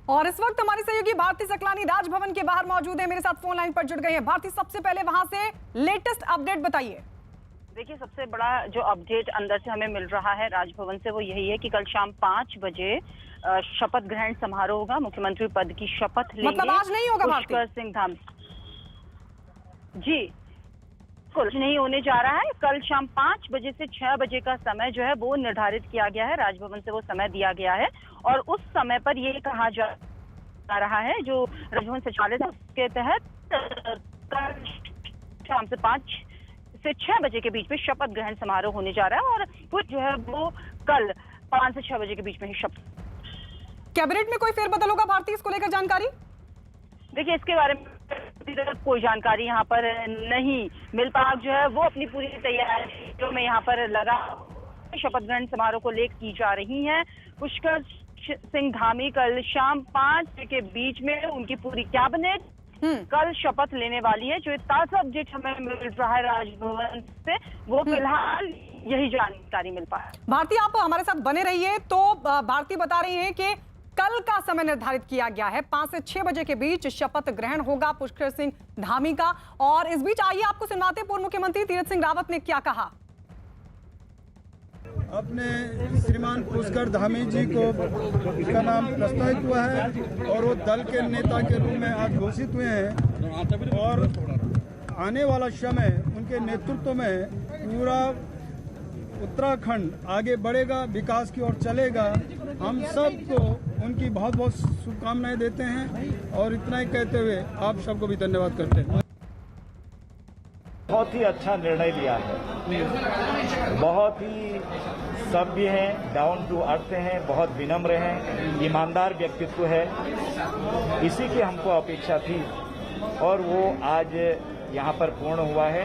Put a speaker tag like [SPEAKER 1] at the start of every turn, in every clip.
[SPEAKER 1] और इस वक्त हमारी सहयोगी भारती सकलानी राजभवन के बाहर मौजूद है, मेरे साथ फोन लाइन पर जुड़ गई है। भारती, सबसे पहले वहां से लेटेस्ट अपडेट बताइए।
[SPEAKER 2] देखिए, सबसे बड़ा जो अपडेट अंदर से हमें मिल रहा है राजभवन से वो यही है कि कल शाम 5 बजे शपथ ग्रहण समारोह होगा। मुख्यमंत्री पद की शपथ लेंगे।
[SPEAKER 1] मतलब आज नहीं होगा भारती?
[SPEAKER 2] पुष्कर सिंह धामी जी कुछ नहीं होने जा रहा है। कल शाम 5 बजे से 6 बजे का समय जो है वो निर्धारित किया गया है, राजभवन से वो समय दिया गया है। और उस समय पर ये कहा जा रहा है, जो राजभवन सचिवालय है उसके तहत कल शाम से 5 से 6 बजे के बीच में शपथ ग्रहण समारोह होने जा रहा है। और वो जो है वो कल 5 से 6 बजे के बीच में ही शपथ।
[SPEAKER 1] कैबिनेट में कोई फेरबदल होगा भारती, इसको लेकर जानकारी?
[SPEAKER 2] देखिए, इसके बारे में कोई जानकारी यहाँ पर नहीं मिल पा। जो है वो अपनी पूरी तैयारियों में यहाँ पर लगा। शपथ ग्रहण समारोह को लेकर की जा रही है। पुष्कर सिंह धामी कल शाम 5 के बीच में उनकी पूरी कैबिनेट कल शपथ लेने वाली है। जो ताजा अपडेट हमें मिल रहा है राजभवन से वो फिलहाल यही जानकारी मिल पा है।
[SPEAKER 1] भारती, आप हमारे साथ बने रहिए। तो भारती बता रही है कि कल का समय निर्धारित किया गया है, 5 से 6 बजे के बीच शपथ ग्रहण होगा पुष्कर सिंह धामी का। और इस बीच आइए आपको सुनवाते पूर्व मुख्यमंत्री तीरथ सिंह रावत ने क्या कहा।
[SPEAKER 3] अपने श्रीमान पुष्कर धामी जी को का नाम प्रस्तावित हुआ है और वो दल के नेता के रूप में आज घोषित हुए हैं। और आने वाला समय उनके नेतृत्व में पूरा उत्तराखंड आगे बढ़ेगा, विकास की ओर चलेगा। हम सबको उनकी बहुत बहुत शुभकामनाएं देते हैं और इतना ही कहते हुए आप सबको भी धन्यवाद करते हैं।
[SPEAKER 4] बहुत ही अच्छा निर्णय लिया है, बहुत ही सभ्य हैं, डाउन टू अर्थ हैं, बहुत विनम्र हैं, ईमानदार व्यक्तित्व है। इसी की हमको अपेक्षा थी और वो आज यहाँ पर पूर्ण हुआ है।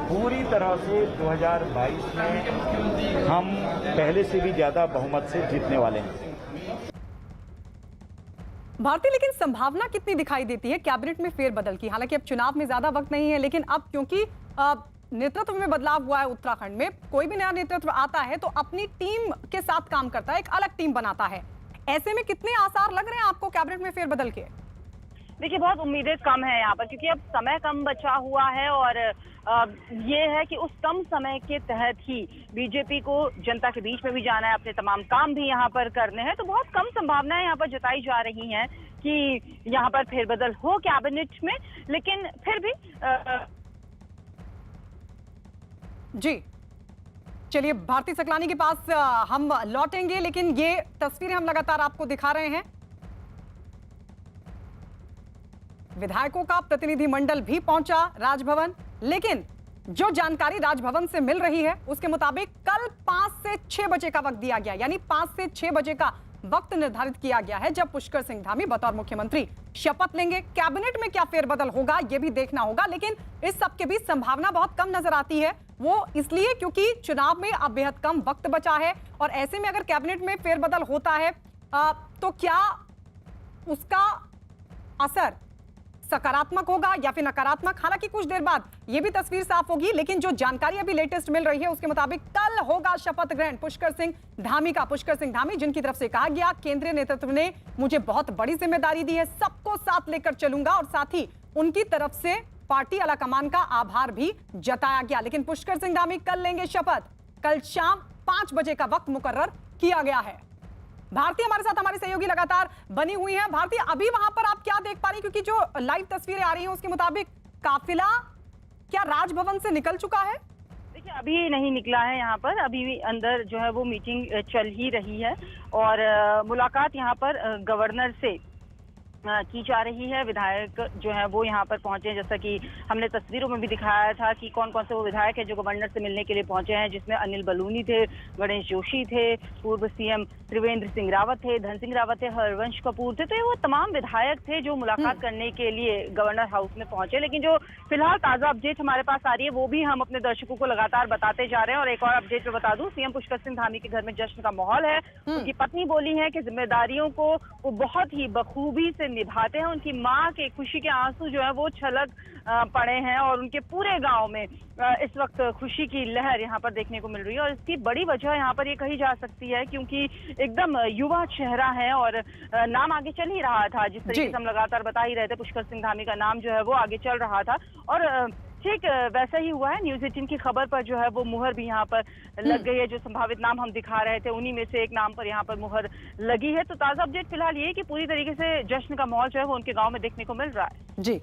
[SPEAKER 4] पूरी तरह से 2022 में हम पहले से भी ज्यादा बहुमत से जीतने वाले हैं।
[SPEAKER 1] भारती, लेकिन संभावना कितनी दिखाई देती है कैबिनेट में फेरबदल की? हालांकि अब चुनाव में ज्यादा वक्त नहीं है, लेकिन अब क्योंकि नेतृत्व में बदलाव हुआ है उत्तराखंड में, कोई भी नया नेतृत्व आता है तो अपनी टीम के साथ काम करता है, एक अलग टीम बनाता है। ऐसे में कितने आसार लग रहे हैं आपको कैबिनेट में फेरबदल के?
[SPEAKER 2] देखिए, बहुत उम्मीदें कम है यहाँ पर, क्योंकि अब समय कम बचा हुआ है। और ये है कि उस कम समय के तहत ही बीजेपी को जनता के बीच में भी जाना है, अपने तमाम काम भी यहाँ पर करने हैं। तो बहुत कम संभावनाएं यहाँ पर जताई जा रही हैं कि यहाँ पर फेरबदल हो कैबिनेट में। लेकिन फिर भी
[SPEAKER 1] जी चलिए, भारती सकलानी के पास हम लौटेंगे, लेकिन ये तस्वीरें हम लगातार आपको दिखा रहे हैं। विधायकों का प्रतिनिधिमंडल भी पहुंचा राजभवन, लेकिन जो जानकारी राजभवन से मिल रही है उसके मुताबिक कल 5 से 6 बजे का वक्त दिया गया, यानी 5 से 6 बजे का वक्त निर्धारित किया गया है जब पुष्कर सिंह धामी बतौर मुख्यमंत्री शपथ लेंगे। कैबिनेट में क्या फेरबदल होगा यह भी देखना होगा, लेकिन इस सब के बीच संभावना बहुत कम नजर आती है। वो इसलिए क्योंकि चुनाव में अब बेहद कम वक्त बचा है। और ऐसे में अगर कैबिनेट में फेरबदल होता है तो क्या उसका असर सकारात्मक होगा या फिर नकारात्मक? हालांकि कुछ देर बाद यह भी तस्वीर साफ होगी, लेकिन जो जानकारी अभी लेटेस्ट मिल रही है उसके मुताबिक कल होगा शपथ ग्रहण पुष्कर सिंह धामी का। पुष्कर सिंह धामी जिनकी तरफ से कहा गया, केंद्रीय नेतृत्व ने मुझे बहुत बड़ी जिम्मेदारी दी है, सबको साथ लेकर चलूंगा। और साथ ही उनकी तरफ से पार्टी आलाकमान का आभार भी जताया गया। लेकिन पुष्कर सिंह धामी कल लेंगे शपथ, कल शाम 5 बजे का वक्त मुकर्रर किया गया है। भारती हमारे साथ, हमारी सहयोगी लगातार बनी हुई है। भारती, अभी वहां पर आप क्या देख पा रही हैं? क्योंकि जो लाइव तस्वीरें आ रही हैं उसके मुताबिक काफिला क्या राजभवन से निकल चुका है?
[SPEAKER 2] देखिए, अभी नहीं निकला है यहाँ पर, अभी भी अंदर जो है वो मीटिंग चल ही रही है। और मुलाकात यहाँ पर गवर्नर से की जा रही है। विधायक जो है वो यहाँ पर पहुंचे, जैसा कि हमने तस्वीरों में भी दिखाया था कि कौन कौन से वो विधायक हैं जो गवर्नर से मिलने के लिए पहुंचे हैं, जिसमें अनिल बलूनी थे, गणेश जोशी थे, पूर्व सीएम त्रिवेंद्र सिंह रावत थे, धन सिंह रावत थे, हरवंश कपूर थे। तो ये वो तमाम विधायक थे जो मुलाकात करने के लिए गवर्नर हाउस में पहुंचे। लेकिन जो फिलहाल ताजा अपडेट हमारे पास आ रही है वो भी हम अपने दर्शकों को लगातार बताते जा रहे हैं। और एक और अपडेट में बता दूं, सीएम पुष्कर सिंह धामी के घर में जश्न का माहौल है। उनकी पत्नी बोली है कि जिम्मेदारियों को वो बहुत ही बखूबी से निभाते हैं। उनकी मां के खुशी के आंसू जो है वो छलक पड़े हैं और उनके पूरे गांव में इस वक्त खुशी की लहर यहाँ पर देखने को मिल रही है। और इसकी बड़ी वजह यहाँ पर ये कही जा सकती है क्योंकि एकदम युवा चेहरा है और नाम आगे चल ही रहा था, जिस तरीके से हम लगातार बता ही रहे थे, पुष्कर सिंह धामी का नाम जो है वो आगे चल रहा था। और ठीक वैसा ही हुआ है। न्यूज़ 18 की खबर पर जो है वो मुहर भी यहाँ पर लग गई है। जो संभावित नाम हम दिखा रहे थे उन्हीं में से एक नाम पर यहाँ पर मुहर लगी है। तो ताजा अपडेट फिलहाल ये है कि पूरी तरीके से जश्न का माहौल जो है वो उनके गांव में देखने को मिल रहा है।
[SPEAKER 1] जी,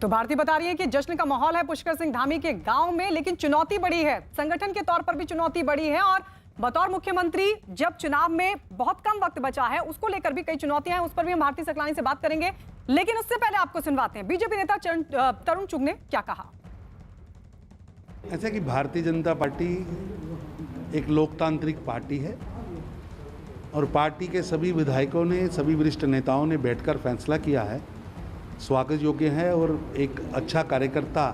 [SPEAKER 1] तो भारती बता रही है कि जश्न का माहौल है पुष्कर सिंह धामी के गांव में, लेकिन चुनौती बड़ी है, संगठन के तौर पर भी चुनौती बड़ी है। और बतौर मुख्यमंत्री जब चुनाव में बहुत कम वक्त बचा है, उसको लेकर भी कई चुनौतियां हैं, उस पर भी हम भारती सकलानी से बात करेंगे। लेकिन उससे पहले आपको सुनवाते हैं बीजेपी नेता तरुण चुग ने क्या कहा।
[SPEAKER 5] ऐसा कि भारतीय जनता पार्टी एक लोकतांत्रिक पार्टी है और पार्टी के सभी विधायकों ने, सभी वरिष्ठ नेताओं ने बैठकर फैसला किया है, स्वागत योग्य है। और एक अच्छा कार्यकर्ता,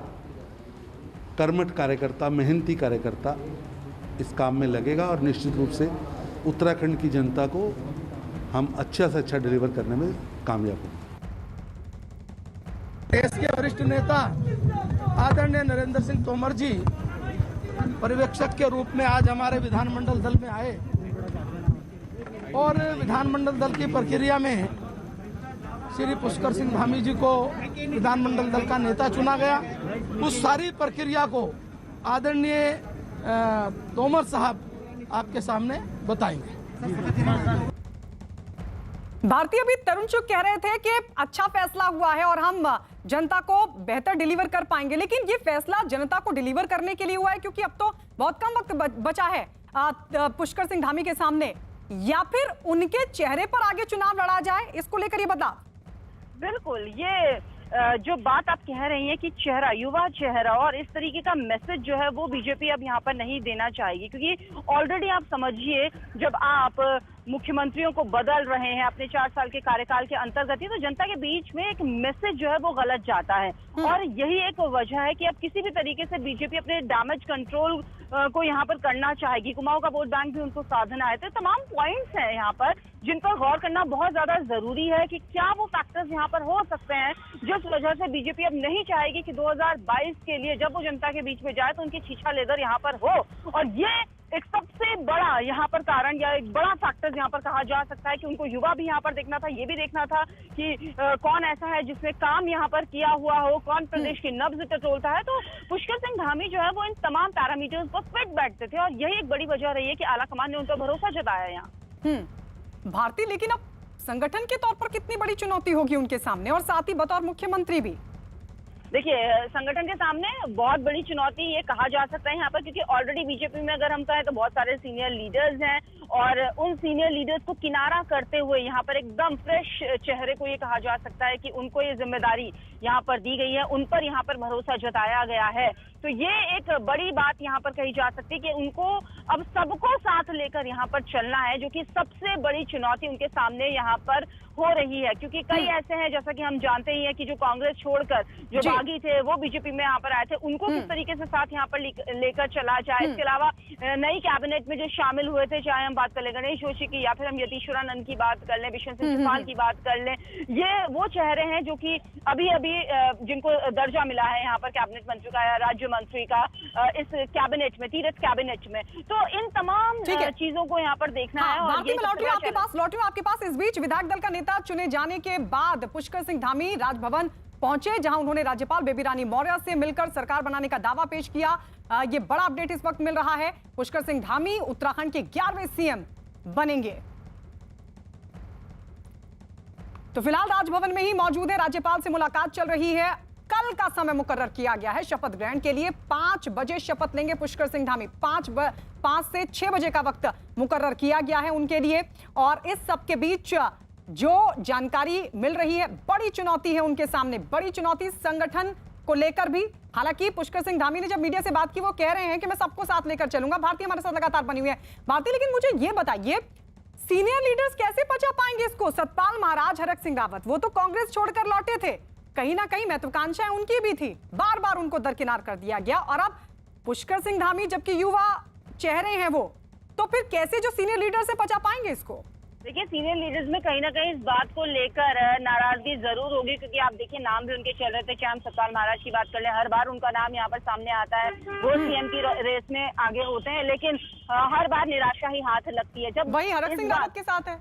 [SPEAKER 5] कर्मठ कार्यकर्ता, मेहनती कार्यकर्ता इस काम में लगेगा और निश्चित रूप से उत्तराखंड की जनता को हम अच्छा से अच्छा डिलीवर करने में कामयाब होंगे।
[SPEAKER 3] देश के वरिष्ठ नेता आदरणीय नरेंद्र सिंह तोमर जी पर्यवेक्षक के रूप में आज हमारे विधानमंडल दल में आए और विधानमंडल दल की प्रक्रिया में श्री पुष्कर सिंह धामी जी को विधानमंडल दल का नेता चुना गया। उस सारी प्रक्रिया को आदरणीय तोमर साहब आपके सामने बताएंगे।
[SPEAKER 1] भारतीय अभी तरुण चुग कह रहे थे कि अच्छा फैसला हुआ है और हम जनता को बेहतर डिलीवर कर पाएंगे, लेकिन ये फैसला जनता को डिलीवर करने के लिए हुआ है क्योंकि अब तो बहुत कम वक्त बचा है पुष्कर सिंह धामी के सामने, या फिर उनके चेहरे पर आगे चुनाव लड़ा जाए, इसको लेकर ये बदलाव।
[SPEAKER 2] बिल्कुल, ये जो बात आप कह रही हैं कि चेहरा, युवा चेहरा, और इस तरीके का मैसेज जो है वो बीजेपी अब यहाँ पर नहीं देना चाहेगी क्योंकि ऑलरेडी आप समझिए जब आप मुख्यमंत्रियों को बदल रहे हैं अपने 4 साल के कार्यकाल के अंतर्गत ही, तो जनता के बीच में एक मैसेज जो है वो गलत जाता है। और यही एक वजह है कि अब किसी भी तरीके से बीजेपी अपने डैमेज कंट्रोल को यहाँ पर करना चाहेगी। कुमाऊं का वोट बैंक भी उनको साधना है। तो तमाम पॉइंट्स हैं यहाँ पर जिन पर गौर करना बहुत ज्यादा जरूरी है कि क्या वो फैक्टर्स यहाँ पर हो सकते हैं जिस वजह से बीजेपी अब नहीं चाहेगी कि 2022 के लिए जब वो जनता के बीच में जाए तो उनकी छीछा लेदर यहाँ पर हो। और ये एक सबसे बड़ा यहाँ पर कारण या एक बड़ा फैक्टर यहाँ पर कहा जा सकता है कि उनको युवा भी यहाँ पर देखना था, ये भी देखना था कि कौन ऐसा है जिसने काम यहाँ पर किया हुआ हो, कौन प्रदेश की नब्ज टटोलता है। तो पुष्कर सिंह धामी जो है वो इन तमाम पैरामीटर्स पर फिट बैठते थे और यही एक बड़ी वजह रही है कि आलाकमान ने उन पर भरोसा जताया यहाँ।
[SPEAKER 1] भारती, लेकिन अब संगठन के तौर पर कितनी बड़ी चुनौती होगी उनके सामने और साथ ही बतौर मुख्यमंत्री भी?
[SPEAKER 2] देखिए, संगठन के सामने बहुत बड़ी चुनौती ये कहा जा सकता है यहाँ पर, क्योंकि ऑलरेडी बीजेपी में अगर हम कहें तो बहुत सारे सीनियर लीडर्स हैं और उन सीनियर लीडर्स को किनारा करते हुए यहाँ पर एकदम फ्रेश चेहरे को ये कहा जा सकता है कि उनको ये जिम्मेदारी यहाँ पर दी गई है, उन पर यहाँ पर भरोसा जताया गया है। तो ये एक बड़ी बात यहाँ पर कही जा सकती है कि उनको अब सबको साथ लेकर यहाँ पर चलना है, जो कि सबसे बड़ी चुनौती उनके सामने यहाँ पर हो रही है। क्योंकि कई ऐसे हैं, जैसा कि हम जानते ही हैं, कि जो कांग्रेस छोड़कर जो बागी थे वो बीजेपी में यहाँ पर आए थे, उनको किस तरीके से साथ यहाँ पर लेकर चला जाए। इसके अलावा नई कैबिनेट में जो शामिल हुए थे, चाहे हम बात कर ले गणेश जोशी की या फिर हम यतीश्वरानंद की बात कर लें, विष्णु सिंह चौहान की बात कर लें, ये वो चेहरे हैं जो कि अभी अभी जिनको दर्जा मिला है यहाँ पर कैबिनेट मंत्री का या राज्य मंत्री का इस कैबिनेट में, तीरथ कैबिनेट में। तो इन तमाम चीजों को यहाँ पर देखना है। और ये
[SPEAKER 1] लौट रही आपके पास। इस बीच विधायक दल का नेता चुने जाने के बाद पुष्कर सिंह धामी राजभवन पहुंचे, जहां उन्होंने राज्यपाल बेबी रानी मौर्य से मिलकर सरकार बनाने का दावा पेश किया। ये बड़ा अपडेट इस वक्त मिल रहा है। पुष्कर सिंह धामी उत्तराखंड के 11वें सीएम बनेंगे। तो फिलहाल राजभवन में ही मौजूद है, राज्यपाल से मुलाकात चल रही है। कल का समय मुकर्रर किया गया है शपथ ग्रहण के लिए। 5 बजे शपथ लेंगे पुष्कर सिंह धामी। 5 से 6 बजे का वक्त मुकर्रर किया गया है उनके लिए। और इस सब के बीच जो जानकारी मिल रही है, बड़ी चुनौती है उनके सामने, बड़ी चुनौती संगठन को लेकर भी। हालांकि पुष्कर सिंह धामी ने जब मीडिया से बात की, वो कह रहे हैं कि मैं सबको साथ लेकर चलूंगा। भारती हमारे साथ लगातार बनी हुई है। भारती, लेकिन मुझे ये बताइए, सीनियर लीडर्स कैसे पचा पाएंगे इसको? सतपाल महाराज, हरक सिंह रावत, वो तो कांग्रेस छोड़कर लौटे थे, कहीं ना कहीं महत्वाकांक्षाएं उनकी भी थी, बार बार उनको दरकिनार कर दिया गया। और अब पुष्कर सिंह धामी जबकि युवा चेहरे हैं वो, तो फिर कैसे जो सीनियर लीडर से पचा पाएंगे इसको?
[SPEAKER 2] देखिए, सीनियर लीडर्स में कहीं ना कहीं इस बात को लेकर नाराजगी जरूर होगी, क्योंकि आप देखिए नाम भी उनके चल रहे थे। चाहे हम सतपाल महाराज की बात कर लें, हर बार उनका नाम यहाँ पर सामने आता है, वो सीएम की रेस में आगे होते हैं, लेकिन हर बार निराशा ही हाथ लगती है। जब
[SPEAKER 1] वही हरक सिंह रावत के साथ है।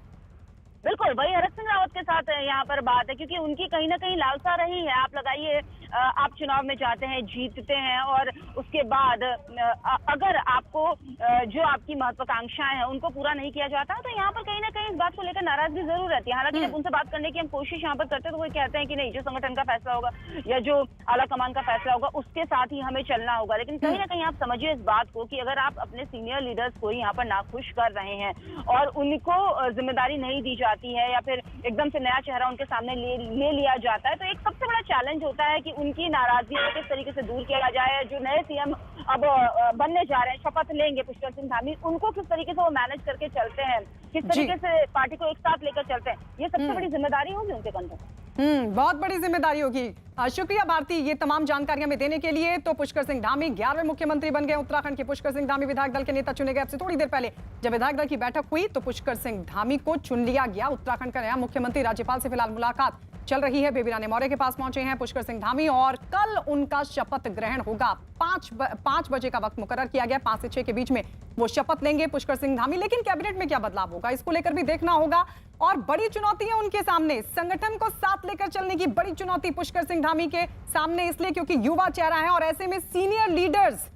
[SPEAKER 2] बिल्कुल वही हरक सिंह रावत के साथ यहाँ पर बात है, क्योंकि उनकी कहीं ना कहीं लालसा रही है। आप लगाइए, आप चुनाव में जाते हैं, जीतते हैं, और उसके बाद अगर आपको जो आपकी महत्वाकांक्षाएं हैं उनको पूरा नहीं किया जाता, तो यहाँ पर कहीं ना कहीं इस बात को लेकर नाराजगी जरूर रहती है। हालांकि जब उनसे बात करने की हम कोशिश यहाँ पर करते हैं, तो वो कहते हैं कि नहीं, जो संगठन का फैसला होगा या जो आला कमान का फैसला होगा उसके साथ ही हमें चलना होगा। लेकिन कहीं ना कहीं आप समझिए इस बात को कि अगर आप अपने सीनियर लीडर्स को यहाँ पर नाखुश कर रहे हैं और उनको जिम्मेदारी नहीं दी जाती है, या फिर एकदम से नया चेहरा उनके सामने ले लिया जाता है, तो एक सबसे बड़ा चैलेंज होता है कि उनकी नाराजगी को किस तरीके से दूर किया जाए। जो नए सीएम अब बनने जा रहे हैं, शपथ लेंगे पुष्कर सिंह धामी, उनको किस तरीके से वो मैनेज करके चलते हैं, किस तरीके से पार्टी को एक साथ लेकर चलते हैं, ये सबसे बड़ी जिम्मेदारी होगी उनके कंधों।
[SPEAKER 1] बहुत बड़ी जिम्मेदारी होगी। शुक्रिया भारती, ये तमाम जानकारियां हमें देने के लिए। तो पुष्कर सिंह धामी 11वें मुख्यमंत्री बन गए उत्तराखंड के। पुष्कर सिंह धामी विधायक दल के नेता चुने गए। अब से थोड़ी देर पहले जब विधायक दल की बैठक हुई तो पुष्कर सिंह धामी को चुन लिया गया उत्तराखंड का नया मुख्यमंत्री। राज्यपाल से फिलहाल मुलाकात चल रही है। बेबी रानी मौर्य के पास पहुंचे हैं पुष्कर सिंह धामी और कल उनका शपथ ग्रहण होगा। 5 बजे का वक्त मुकर्रर किया गया। 5 से 6 के बीच में वो शपथ लेंगे पुष्कर सिंह धामी। लेकिन कैबिनेट में क्या बदलाव होगा, इसको लेकर भी देखना होगा। और बड़ी चुनौती है उनके सामने, संगठन को साथ लेकर चलने की बड़ी चुनौती पुष्कर सिंह धामी के सामने, इसलिए क्योंकि युवा चेहरा है और ऐसे में सीनियर लीडर्स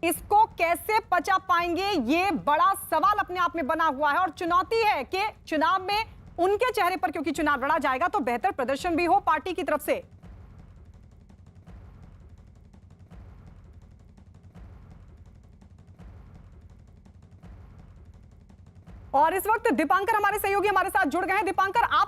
[SPEAKER 1] इसको कैसे पचा पाएंगे, ये बड़ा सवाल अपने आप में बना हुआ है। और चुनौती है कि चुनाव में उनके चेहरे पर, क्योंकि चुनाव लड़ा जाएगा, तो बेहतर प्रदर्शन भी हो पार्टी की तरफ से। और इस वक्त दीपांकर हमारे सहयोगी हमारे साथ जुड़ गए हैं। दीपांकर, आप